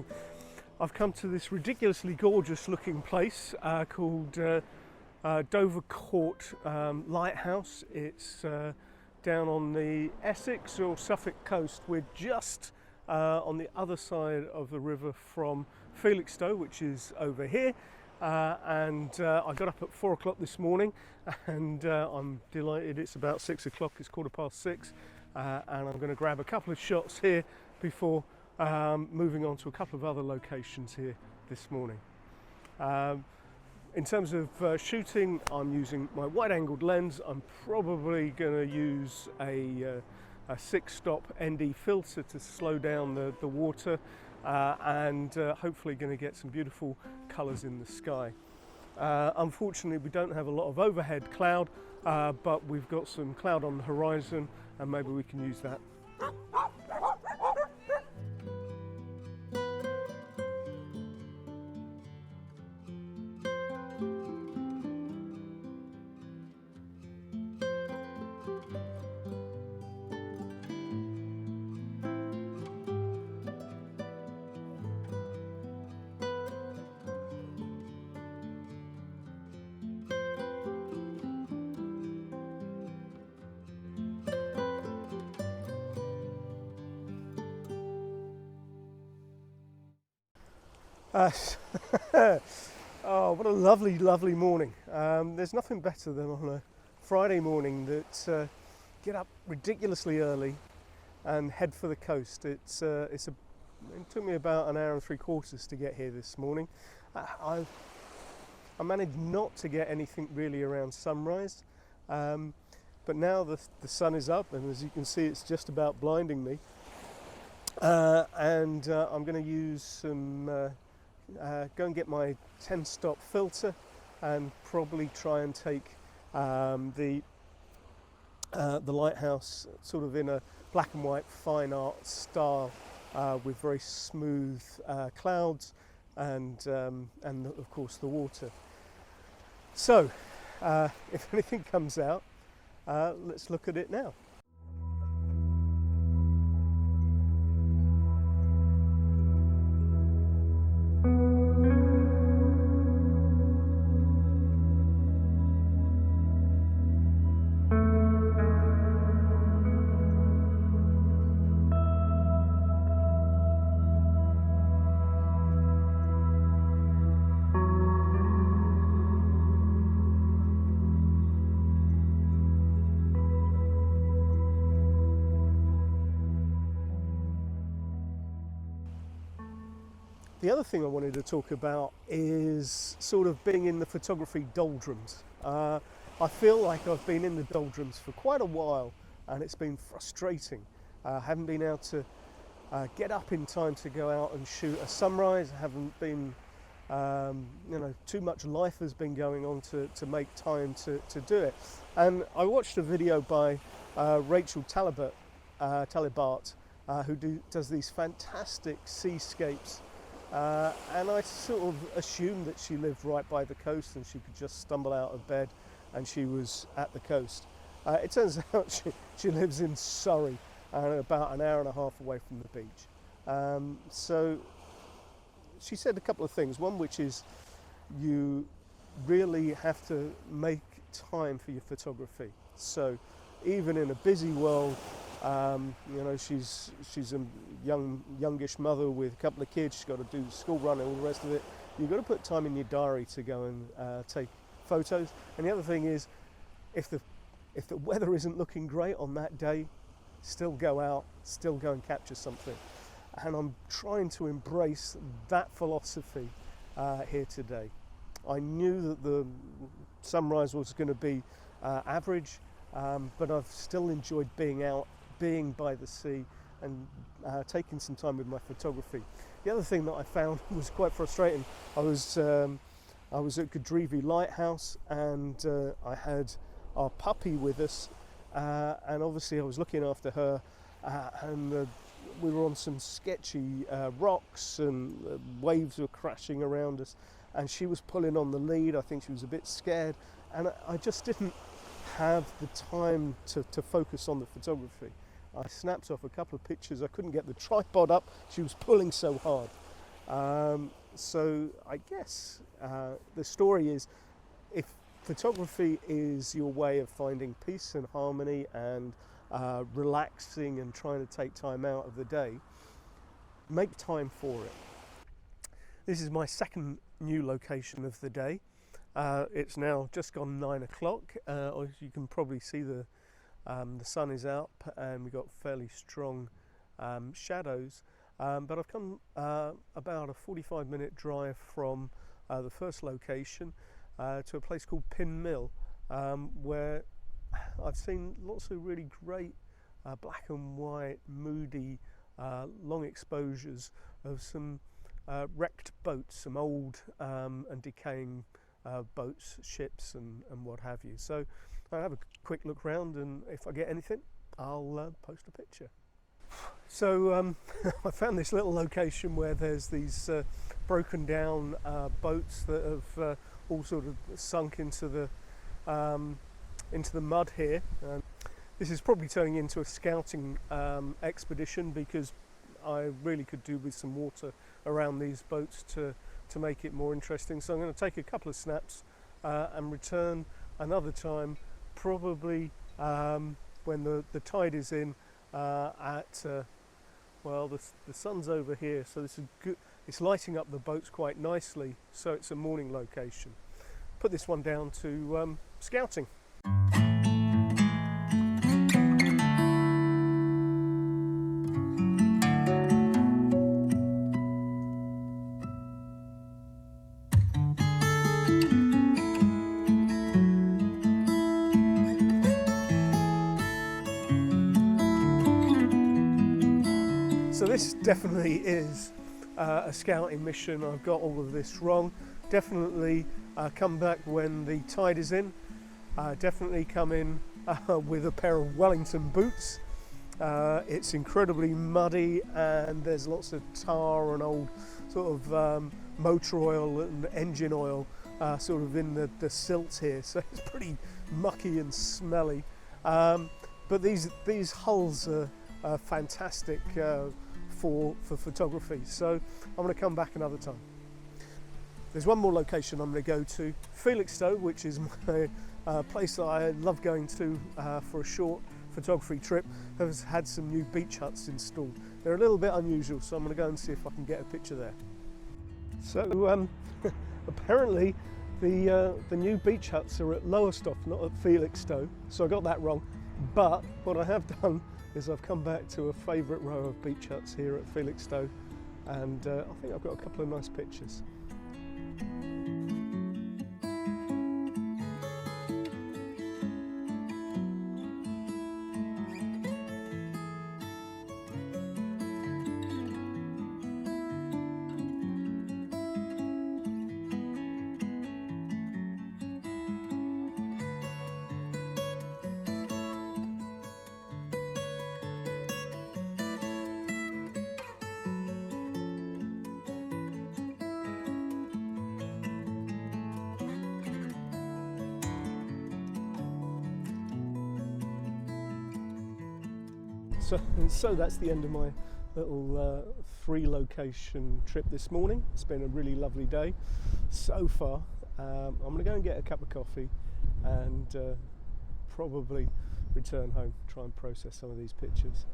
morning. I've come to this ridiculously gorgeous looking place called Dovercourt Lighthouse. It's down on the Essex or Suffolk coast. We're just on the other side of the river from Felixstowe, which is over here. I got up at 4 o'clock this morning and I'm delighted it's about 6 o'clock, it's 6:15, and I'm going to grab a couple of shots here before moving on to a couple of other locations here this morning. In terms of shooting, I'm using my wide-angled lens. I'm probably going to use a 6-stop ND filter to slow down the water, and hopefully going to get some beautiful colours in the sky. Unfortunately, we don't have a lot of overhead cloud, but we've got some cloud on the horizon, and maybe we can use that. Oh, what a lovely, lovely morning. There's nothing better than on a Friday morning that get up ridiculously early and head for the coast. It took me about an hour and 3/4 to get here this morning. I managed not to get anything really around sunrise, but now the sun is up, and as you can see, it's just about blinding me. I'm going to use some go and get my 10-stop filter and probably try and take the lighthouse sort of in a black and white fine art style with very smooth clouds and of course the water. So if anything comes out, let's look at it now. The other thing I wanted to talk about is sort of being in the photography doldrums. I feel like I've been in the doldrums for quite a while, and it's been frustrating. I haven't been able to get up in time to go out and shoot a sunrise. I haven't been, too much life has been going on to make time to do it. And I watched a video by Rachel Talibart, who does these fantastic seascapes. And I sort of assumed that she lived right by the coast and she could just stumble out of bed and she was at the coast. It turns out she lives in Surrey, about an hour and a half away from the beach. So she said a couple of things. One, which is you really have to make time for your photography. So even in a busy world, she's a youngish mother with a couple of kids. She's got to do school run and all the rest of it. You've got to put time in your diary to go and take photos. And the other thing is, if the weather isn't looking great on that day, still go out, still go and capture something. And I'm trying to embrace that philosophy here today. I knew that the sunrise was going to be average, but I've still enjoyed being out, being by the sea, and taking some time with my photography. The other thing that I found was quite frustrating. I was at Doldrums Lighthouse, and I had our puppy with us, and obviously I was looking after her, and we were on some sketchy rocks, and waves were crashing around us, and she was pulling on the lead. I think she was a bit scared, and I just didn't have the time to focus on the photography. I snapped off a couple of pictures. I couldn't get the tripod up. She was pulling so hard. So I guess the story is, if photography is your way of finding peace and harmony and relaxing and trying to take time out of the day, make time for it. This is my second new location of the day. It's now just gone 9 o'clock. As you can probably see, the sun is up and we've got fairly strong shadows. But I've come about a 45-minute drive from the first location to a place called Pin Mill, where I've seen lots of really great black and white, moody, long exposures of some wrecked boats, some old and decaying boats, ships and what have you. So I'll have a quick look around, and if I get anything, I'll post a picture. So I found this little location where there's these broken down boats that have all sort of sunk into the mud here. This is probably turning into a scouting expedition, because I really could do with some water around these boats to make it more interesting. So I'm going to take a couple of snaps and return another time, probably when the tide is in well, the sun's over here, so this is good. It's lighting up the boats quite nicely, so it's a morning location. Put this one down to scouting. So this definitely is a scouting mission. I've got all of this wrong. Definitely come back when the tide is in. Definitely come in with a pair of Wellington boots. It's incredibly muddy and there's lots of tar and old sort of motor oil and engine oil sort of in the silts here. So it's pretty mucky and smelly. But these hulls are fantastic for photography, so I'm going to come back another time. There's one more location I'm going to go to, Felixstowe, which is my place that I love going to for a short photography trip. Has had some new beach huts installed. They're a little bit unusual, so I'm going to go and see if I can get a picture there. So apparently the new beach huts are at Lowestoft, not at Felixstowe, so I got that wrong. But what I have done is I've come back to a favourite row of beach huts here at Felixstowe, and I think I've got a couple of nice pictures. So that's the end of my little 3-location trip this morning. It's been a really lovely day so far. I'm going to go and get a cup of coffee and probably return home, try and process some of these pictures.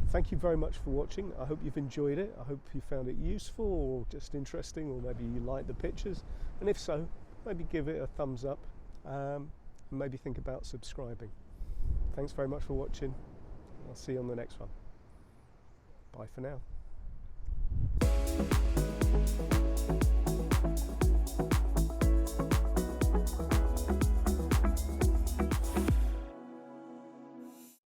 Thank you very much for watching. I hope you've enjoyed it. I hope you found it useful or just interesting, or maybe you like the pictures, and if so, maybe give it a thumbs up and maybe think about subscribing. Thanks very much for watching. I'll see you on the next one. Bye for now.